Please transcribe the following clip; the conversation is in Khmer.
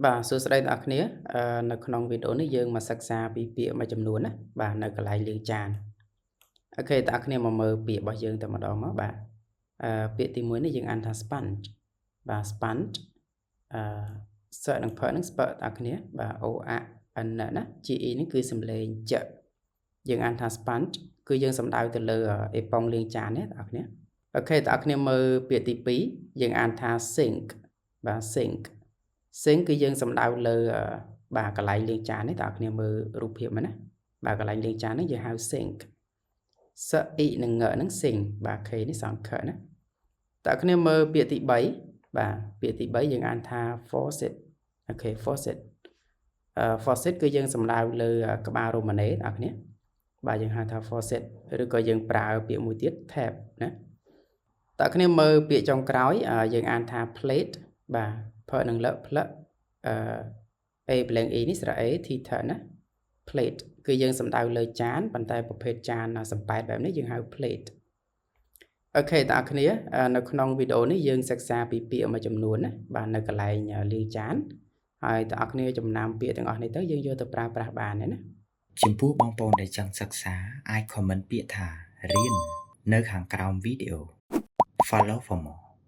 បាទសួស្តីអ្នកគ្នានៅក្នុងវីដេអូនេះយើងមកសិក្សាពីពាក្យមួយចំនួនណាបាទនៅកន្លែងលាងចានអូខេអ្នកគ្នាមកមើលពាក្យរបស់យើងតែម្ដងមកបាទពាក្យទី1នេះយើងអានថា sponge បាទ sponge សើនឹងផើនឹងស្ពើអ្នកគ្នាបាទ o a n ណា ge នេះគឺសំឡេងចយើងអានថា sponge គឺយើងសំដៅទៅលើអេប៉ុងលាងចានណាអ្នកគ្នាអូខេអ្នកគ្នាមើលពាក្យទី2យើងអានថា sink បាទ sink គឺយើងសំដៅលើបាទកន្លែងលាងចាននេះតើអ្នកគ្នាមើលរូបភាពមកណាបាទកន្លែងលាងចាននេះយើងហៅ sink សអ៊ីនិងងហ្នឹង sink បាទ k នេះសំខណាតើអ្នកគ្នាមើលពាក្យទី3បាទពាក្យទី3យើងអានថា faucet អូខេ faucet faucet គឺយើងសំដៅលើក្បាលរ៉ូម៉ាណេអ្នកគ្នាបាទយើងហៅថា faucet ឬក៏យើងប្រើពាក្យមួយទៀត tap ណាតើអ្នកគ្នាមើលពាក្យចុងក្រោយយើងអានថា plate បាទផើនឹងលើកផ្លឹកa ប្លែង e នេះស្រៈ a theta ណា plate គឺយើងសំដៅលើចានប៉ុន្តែប្រភេទចានសំប៉ែតបែបនេះយើងហៅ plate អូខេអ្នកគ្នានៅក្នុងវីដេអូនេះយើងសិក្សាពីពាក្យមួយចំនួនណាបាទនៅកន្លែងលាងចានហើយអ្នកគ្នាចំណាំពាក្យទាំងអស់នេះទៅយើងយកទៅប្រើប្រាស់បានណាចំពោះបងប្អូនដែលចង់សិក្សាអាច comment ពាក្យថារៀននៅខាងក្រោមវីដេអូ Follow for more